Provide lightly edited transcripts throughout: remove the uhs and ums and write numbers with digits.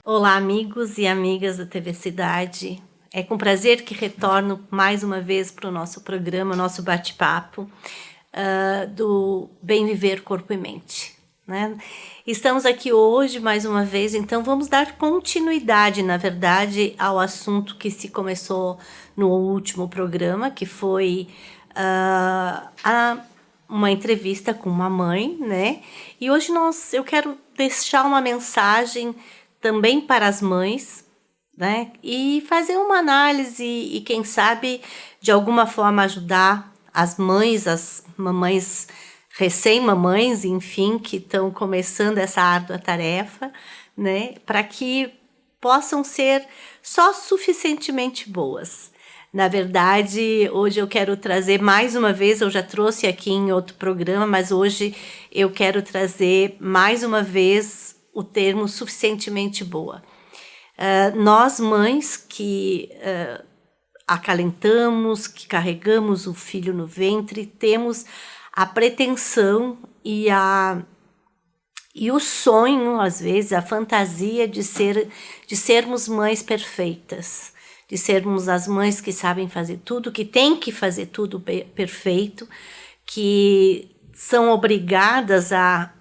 Olá, amigos e amigas da TV Cidade. É com prazer que retorno mais uma vez para o nosso programa, nosso bate-papo do Bem Viver Corpo e Mente, né? Estamos aqui hoje mais uma vez, então vamos dar continuidade, na verdade, ao assunto que se começou no último programa, que foi uma entrevista com uma mãe, né? E hoje eu quero deixar uma mensagem também para as mães, né? E fazer uma análise e quem sabe, de alguma forma, ajudar as mães, as mamães, recém-mamães, enfim, que estão começando essa árdua tarefa, né? Para que possam ser só suficientemente boas. Na verdade, hoje eu quero trazer mais uma vez, eu já trouxe aqui em outro programa, mas hoje eu quero trazer mais uma vez o termo suficientemente boa. Nós mães que acalentamos, que carregamos o filho no ventre, temos a pretensão e o sonho, às vezes, a fantasia de sermos mães perfeitas, de sermos as mães que sabem fazer tudo, que têm que fazer tudo perfeito, que são obrigadas a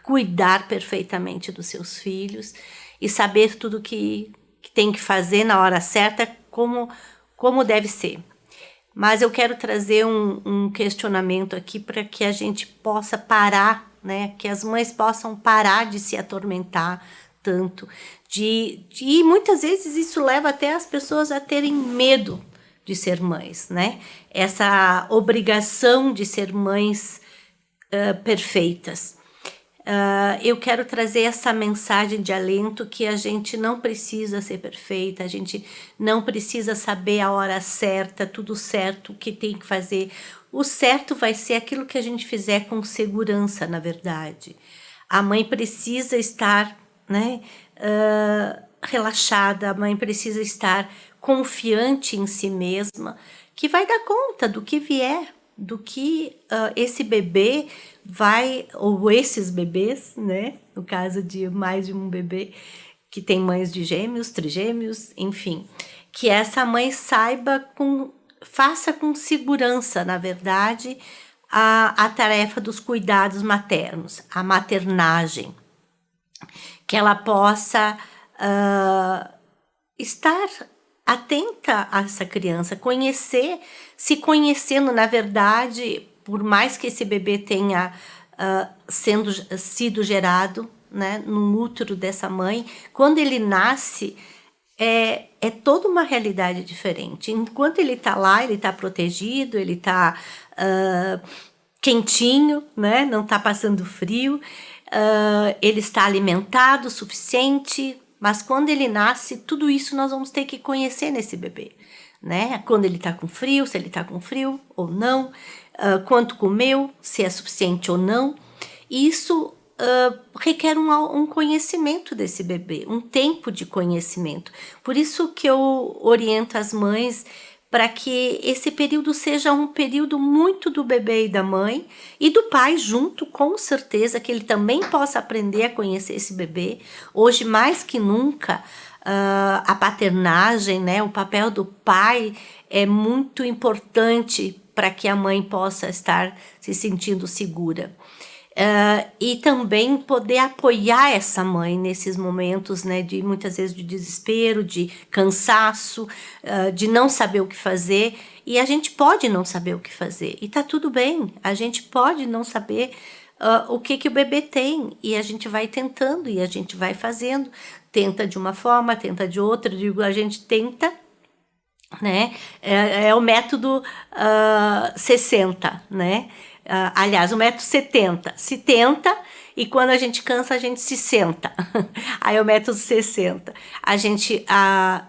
cuidar perfeitamente dos seus filhos e saber tudo que tem que fazer na hora certa, como deve ser. Mas eu quero trazer um questionamento aqui para que a gente possa parar, né? Que as mães possam parar de se atormentar tanto. E muitas vezes isso leva até as pessoas a terem medo de ser mães, né? Essa obrigação de ser mães perfeitas. Eu quero trazer essa mensagem de alento que a gente não precisa ser perfeita, a gente não precisa saber a hora certa, tudo certo, o que tem que fazer. O certo vai ser aquilo que a gente fizer com segurança, na verdade. A mãe precisa estar, né, relaxada, a mãe precisa estar confiante em si mesma, que vai dar conta do que vier, do que esse bebê vai, ou esses bebês, né? No caso de mais de um bebê, que tem mães de gêmeos, trigêmeos, enfim. Que essa mãe faça com segurança, na verdade, a tarefa dos cuidados maternos, a maternagem. Que ela possa estar atenta a essa criança, se conhecendo, na verdade, por mais que esse bebê tenha sido gerado, né, no útero dessa mãe, quando ele nasce, é toda uma realidade diferente. Enquanto ele está lá, ele está protegido, ele está quentinho, né, não está passando frio, ele está alimentado o suficiente, mas quando ele nasce, tudo isso nós vamos ter que conhecer nesse bebê, né? Quando ele está com frio, se ele está com frio ou não, quanto comeu, se é suficiente ou não. Isso requer um conhecimento desse bebê, um tempo de conhecimento. Por isso que eu oriento as mães para que esse período seja um período muito do bebê e da mãe e do pai junto, com certeza, que ele também possa aprender a conhecer esse bebê. Hoje, mais que nunca, a paternagem, né, o papel do pai é muito importante para que a mãe possa estar se sentindo segura. E também poder apoiar essa mãe nesses momentos, né, de muitas vezes de desespero, de cansaço, de não saber o que fazer. E a gente pode não saber o que fazer, e tá tudo bem, a gente pode não saber o que o bebê tem, e a gente vai tentando, e a gente vai fazendo, tenta de uma forma, tenta de outra, digo, a gente tenta, né, é o método 60, né, aliás, o método 70, se tenta, e quando a gente cansa, a gente se senta. Aí é o método 60. A gente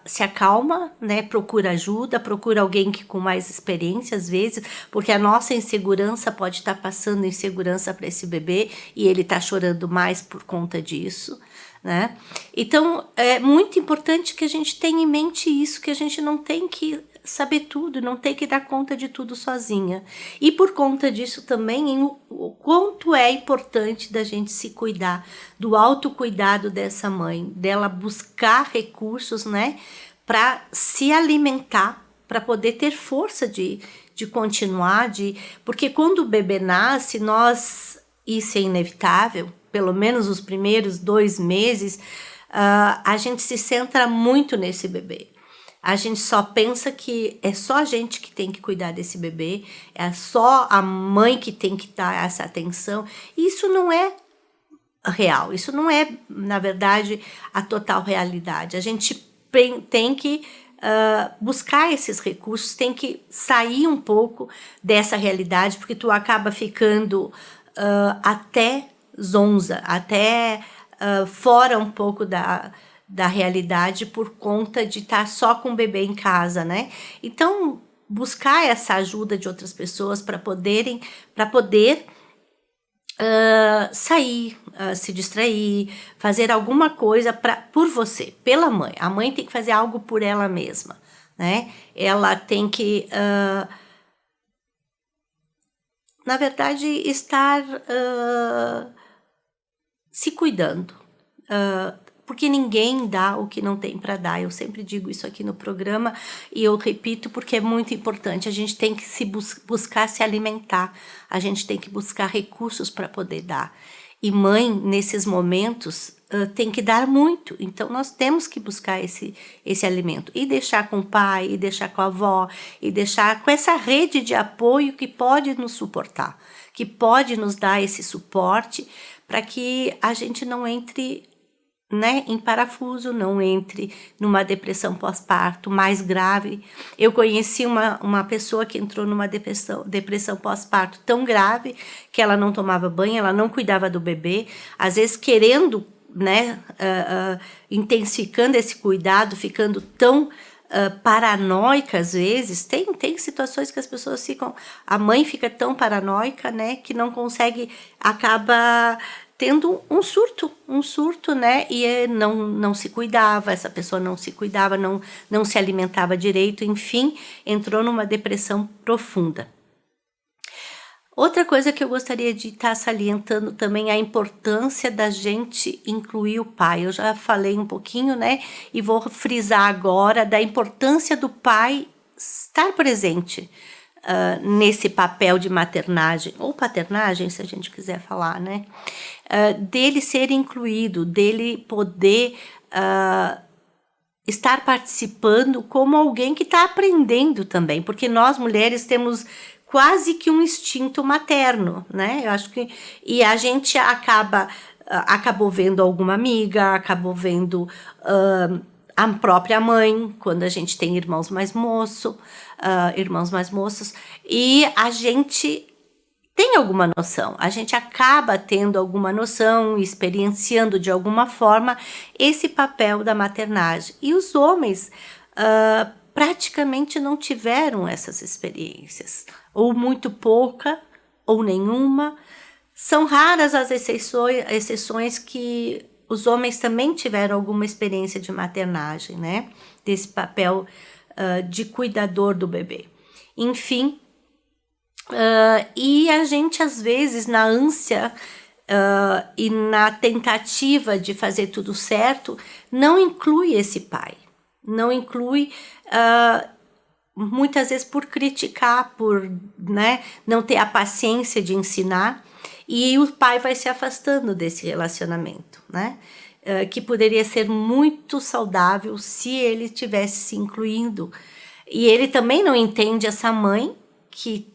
se acalma, né? Procura ajuda, procura alguém que com mais experiência, às vezes, porque a nossa insegurança pode estar passando insegurança para esse bebê e ele está chorando mais por conta disso, né? Então, é muito importante que a gente tenha em mente isso, que a gente não tem que saber tudo, não ter que dar conta de tudo sozinha. E por conta disso também, o quanto é importante da gente se cuidar, do autocuidado dessa mãe, dela buscar recursos, né, para se alimentar, para poder ter força de continuar, porque quando o bebê nasce, isso é inevitável, pelo menos os primeiros 2 meses, a gente se centra muito nesse bebê. A gente só pensa que é só a gente que tem que cuidar desse bebê, é só a mãe que tem que dar essa atenção. Isso não é real, isso não é, na verdade, a total realidade. A gente tem que buscar esses recursos, tem que sair um pouco dessa realidade, porque tu acaba ficando até zonza, até fora um pouco da realidade por conta de estar só com o bebê em casa, né? Então, buscar essa ajuda de outras pessoas para poder sair, se distrair, fazer alguma coisa por você, pela mãe. A mãe tem que fazer algo por ela mesma, né? Ela tem que, na verdade, estar se cuidando, porque ninguém dá o que não tem para dar. Eu sempre digo isso aqui no programa e eu repito porque é muito importante. A gente tem que buscar se alimentar, a gente tem que buscar recursos para poder dar. E mãe, nesses momentos, tem que dar muito. Então, nós temos que buscar esse alimento. E deixar com o pai, e deixar com a avó, e deixar com essa rede de apoio que pode nos suportar, que pode nos dar esse suporte para que a gente não entre, né, em parafuso, não entre numa depressão pós-parto mais grave. Eu conheci uma pessoa que entrou numa depressão pós-parto tão grave que ela não tomava banho, ela não cuidava do bebê, às vezes querendo, né, intensificando esse cuidado, ficando tão paranoica às vezes. Tem situações que as pessoas ficam, a mãe fica tão paranoica, né, que não consegue, acaba tendo um surto, né, e não se cuidava, essa pessoa não se cuidava, não se alimentava direito, enfim, entrou numa depressão profunda. Outra coisa que eu gostaria de estar salientando também é a importância da gente incluir o pai. Eu já falei um pouquinho, né, e vou frisar agora da importância do pai estar presente nesse papel de maternagem, ou paternagem, se a gente quiser falar, né, dele ser incluído, dele poder estar participando como alguém que está aprendendo também, porque nós mulheres temos quase que um instinto materno, né? Eu acho que, e a gente acabou vendo alguma amiga, acabou vendo a própria mãe, quando a gente tem irmãos mais moços, e a gente tem alguma noção, a gente acaba tendo alguma noção, experienciando de alguma forma esse papel da maternagem. E os homens praticamente não tiveram essas experiências, ou muito pouca, ou nenhuma. São raras as exceções que os homens também tiveram alguma experiência de maternagem, né? Desse papel de cuidador do bebê. Enfim, e a gente, às vezes, na ânsia e na tentativa de fazer tudo certo, não inclui esse pai. Não inclui, muitas vezes, por criticar, por, né, não ter a paciência de ensinar, e o pai vai se afastando desse relacionamento, né? Que poderia ser muito saudável se ele estivesse se incluindo. E ele também não entende essa mãe que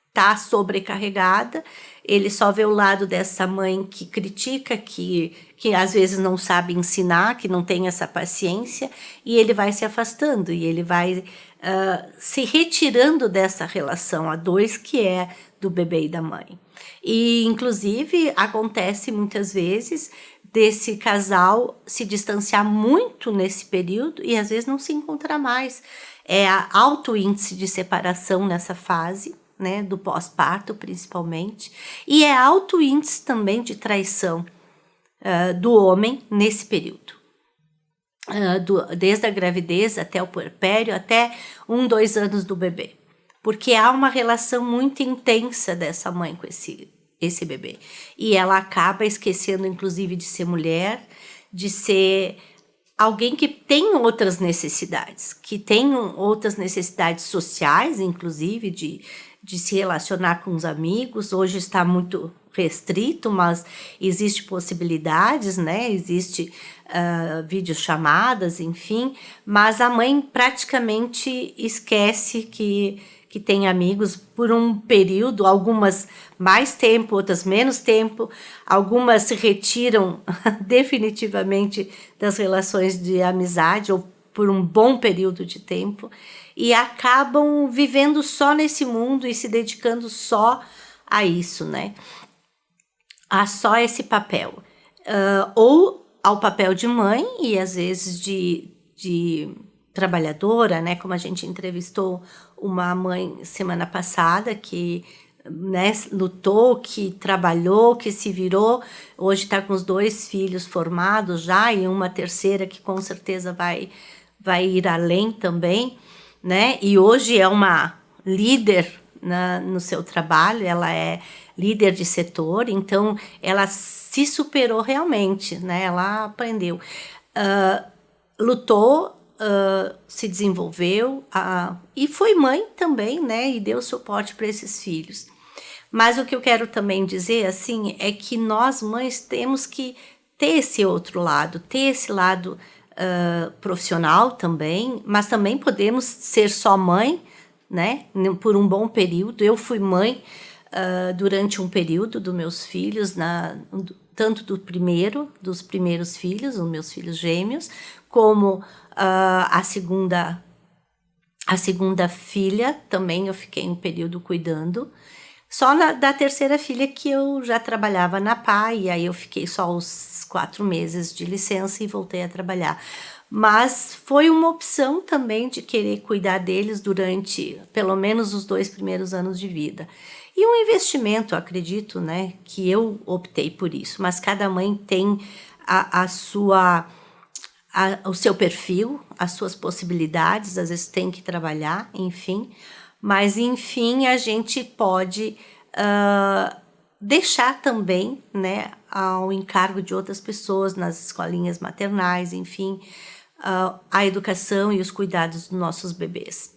está sobrecarregada, ele só vê o lado dessa mãe que critica, que às vezes não sabe ensinar, que não tem essa paciência, e ele vai se afastando, e ele vai se retirando dessa relação a dois que é do bebê e da mãe. E, inclusive, acontece muitas vezes desse casal se distanciar muito nesse período e às vezes não se encontrar mais. É alto índice de separação nessa fase, né, do pós-parto principalmente, e é alto índice também de traição do homem nesse período. desde a gravidez até o puerpério, até 2 anos do bebê. Porque há uma relação muito intensa dessa mãe com esse bebê. E ela acaba esquecendo, inclusive, de ser mulher, de ser alguém que tem outras necessidades, sociais, inclusive, de se relacionar com os amigos. Hoje está muito restrito, mas existe possibilidades, né? Existe videochamadas, enfim. Mas a mãe praticamente esquece que tem amigos por um período, algumas mais tempo, outras menos tempo, algumas se retiram definitivamente das relações de amizade ou por um bom período de tempo e acabam vivendo só nesse mundo e se dedicando só a isso, né? A só esse papel. Ou ao papel de mãe e às vezes de trabalhadora, né? Como a gente entrevistou uma mãe semana passada que, né, lutou, que trabalhou, que se virou, hoje está com os 2 filhos formados já e uma terceira que com certeza vai ir além também, né? E hoje é uma líder no seu trabalho, ela é líder de setor, então ela se superou realmente, né? Ela aprendeu, lutou, se desenvolveu e foi mãe também, né? E deu suporte para esses filhos. Mas o que eu quero também dizer, assim, é que nós mães temos que ter esse outro lado, ter esse lado profissional também, mas também podemos ser só mãe, né? Por um bom período. Eu fui mãe durante um período dos meus filhos, tanto dos primeiros filhos, os meus filhos gêmeos, como a segunda filha, também eu fiquei um período cuidando. Só da terceira filha que eu já trabalhava na PA, e aí eu fiquei só os 4 meses de licença e voltei a trabalhar. Mas foi uma opção também de querer cuidar deles durante pelo menos os 2 primeiros anos de vida. E um investimento, acredito, né, que eu optei por isso. Mas cada mãe tem o seu perfil, as suas possibilidades, às vezes tem que trabalhar, enfim. Mas, enfim, a gente pode deixar também, né, ao encargo de outras pessoas nas escolinhas maternais, enfim, a educação e os cuidados dos nossos bebês.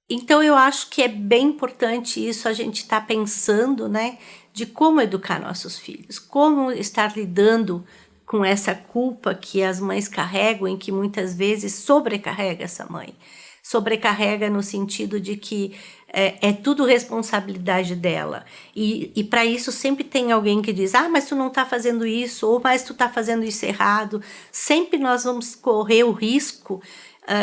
Então, eu acho que é bem importante isso, a gente estar pensando, né, de como educar nossos filhos, como estar lidando com essa culpa que as mães carregam e que muitas vezes sobrecarrega essa mãe. Sobrecarrega no sentido de que é tudo responsabilidade dela. E para isso sempre tem alguém que diz, mas tu não está fazendo isso, ou mas tu está fazendo isso errado. Sempre nós vamos correr o risco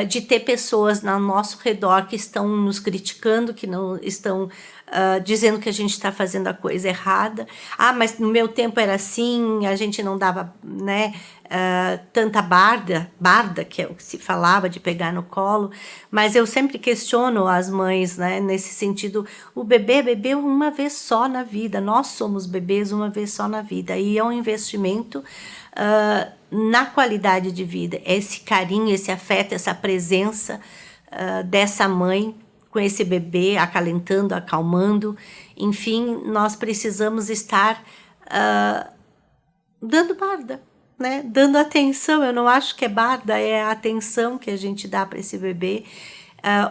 de ter pessoas ao nosso redor que estão nos criticando, que não estão dizendo que a gente está fazendo a coisa errada. Mas no meu tempo era assim, a gente não dava, né, tanta barda, que é o que se falava, de pegar no colo. Mas eu sempre questiono as mães, né, nesse sentido. O bebê bebeu uma vez só na vida, nós somos bebês uma vez só na vida, e é um investimento na qualidade de vida, esse carinho, esse afeto, essa presença dessa mãe com esse bebê, acalentando, acalmando. Enfim, nós precisamos estar dando barda, né? Dando atenção. Eu não acho que é barda, é a atenção que a gente dá para esse bebê,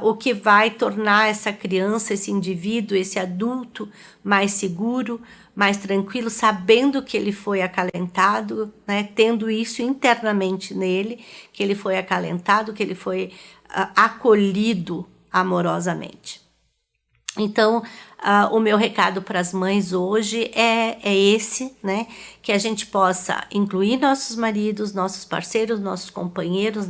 o que vai tornar essa criança, esse indivíduo, esse adulto mais seguro, mais tranquilo, sabendo que ele foi acalentado, né? Tendo isso internamente nele, que ele foi acalentado, que ele foi acolhido amorosamente. Então, o meu recado para as mães hoje é esse, né? Que a gente possa incluir nossos maridos, nossos parceiros, nossos companheiros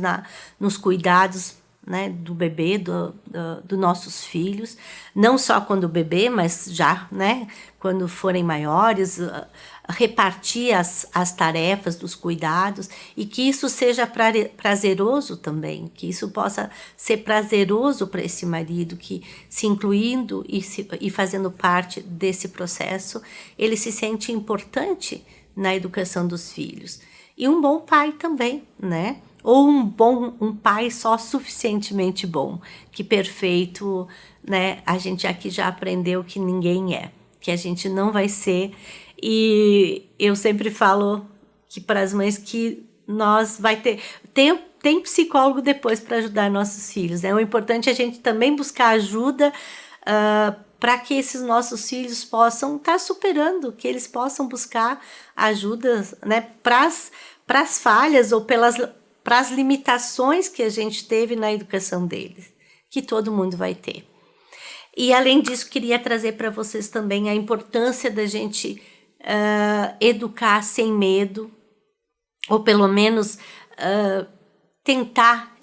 nos cuidados, né, do bebê, dos nossos filhos, não só quando bebê, mas já, né, quando forem maiores, repartir as tarefas dos cuidados, e que isso seja prazeroso também, que isso possa ser prazeroso para esse marido, que se incluindo e fazendo parte desse processo, ele se sente importante na educação dos filhos. E um bom pai também, né? Ou um pai só suficientemente bom, que perfeito, né? A gente aqui já aprendeu que ninguém é, que a gente não vai ser. E eu sempre falo que para as mães que nós vai ter... Tem psicólogo depois para ajudar nossos filhos, né? O importante é a gente também buscar ajuda para que esses nossos filhos possam estar superando, que eles possam buscar ajuda, né, para as falhas ou para as limitações que a gente teve na educação deles, que todo mundo vai ter. E além disso, queria trazer para vocês também a importância da gente educar sem medo, ou pelo menos tentar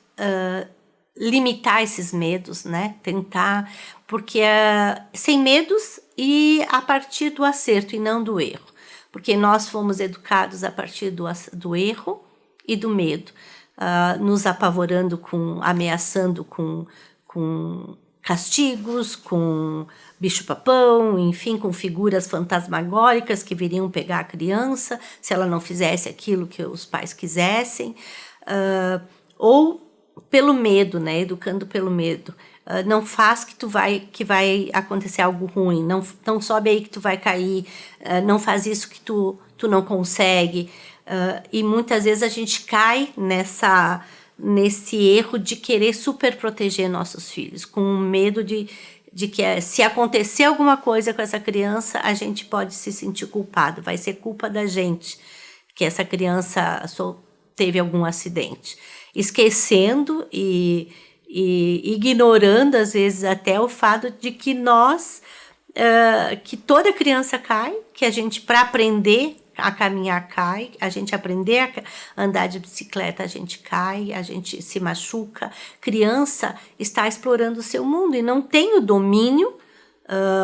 limitar esses medos, né? Tentar, porque sem medos e a partir do acerto e não do erro. Porque nós fomos educados a partir do erro e do medo, nos apavorando, ameaçando com castigos, com bicho-papão, enfim, com figuras fantasmagóricas que viriam pegar a criança se ela não fizesse aquilo que os pais quisessem, ou pelo medo, né? Educando pelo medo. Não faz que vai acontecer algo ruim, não sobe aí que tu vai cair, não faz isso que tu não consegue. E muitas vezes a gente cai nesse erro de querer super proteger nossos filhos, com medo de que se acontecer alguma coisa com essa criança, a gente pode se sentir culpado, vai ser culpa da gente que essa criança teve algum acidente. Esquecendo e ignorando, às vezes, até o fato de que que toda criança cai, que a gente, para aprender a caminhar, cai, a gente aprender a andar de bicicleta, a gente cai, a gente se machuca. Criança está explorando o seu mundo e não tem o domínio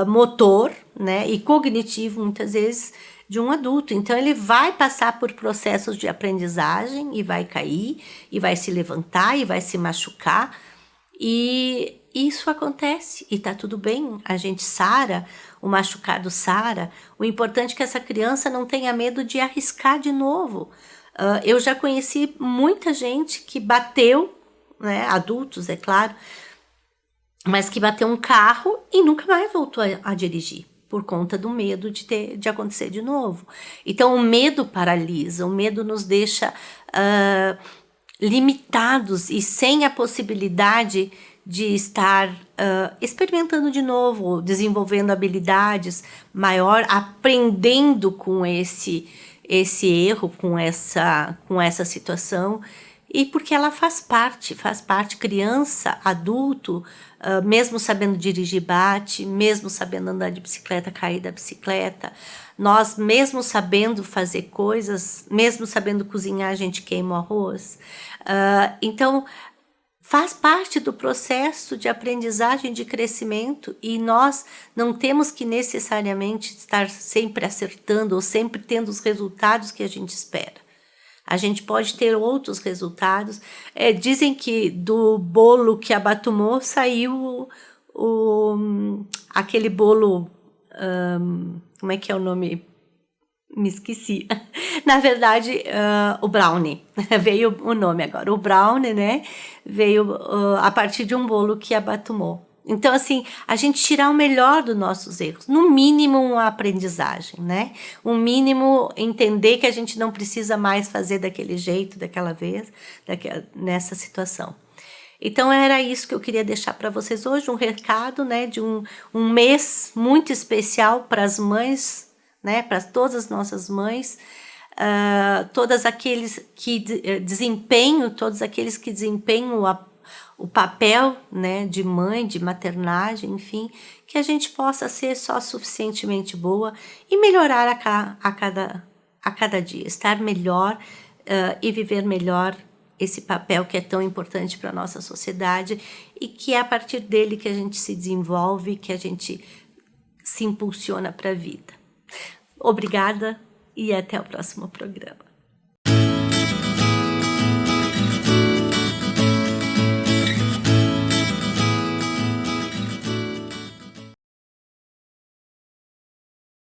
motor, né, e cognitivo, muitas vezes, de um adulto. Então, ele vai passar por processos de aprendizagem e vai cair, e vai se levantar, e vai se machucar. E isso acontece, e tá tudo bem, a gente sara, o machucado sara. O importante é que essa criança não tenha medo de arriscar de novo. Eu já conheci muita gente que bateu, né, adultos, é claro, mas que bateu um carro e nunca mais voltou a dirigir, por conta do medo de acontecer de novo. Então, o medo paralisa, o medo nos deixa limitados e sem a possibilidade de estar experimentando de novo, desenvolvendo habilidades maior, aprendendo com esse erro, com essa situação. E porque ela faz parte, criança, adulto, mesmo sabendo dirigir bate, mesmo sabendo andar de bicicleta, cair da bicicleta, nós mesmo sabendo fazer coisas, mesmo sabendo cozinhar, a gente queima o arroz. Então, faz parte do processo de aprendizagem, de crescimento, e nós não temos que necessariamente estar sempre acertando ou sempre tendo os resultados que a gente espera. A gente pode ter outros resultados. Dizem que do bolo que abatumou saiu aquele bolo... como é que é o nome? Me esqueci. Na verdade, o brownie. Veio o nome agora. O brownie, né? Veio a partir de um bolo que abatumou. Então, assim, a gente tirar o melhor dos nossos erros. No mínimo, uma aprendizagem, né? Um mínimo, entender que a gente não precisa mais fazer daquele jeito, daquela vez, nessa situação. Então, era isso que eu queria deixar para vocês hoje, um recado, né? De um mês muito especial para as mães, né? Para todas as nossas mães, todos aqueles que desempenham o papel, né, de mãe, de maternagem, enfim, que a gente possa ser só suficientemente boa e melhorar a cada dia, estar melhor e viver melhor esse papel que é tão importante para a nossa sociedade e que é a partir dele que a gente se desenvolve, que a gente se impulsiona para a vida. Obrigada e até o próximo programa.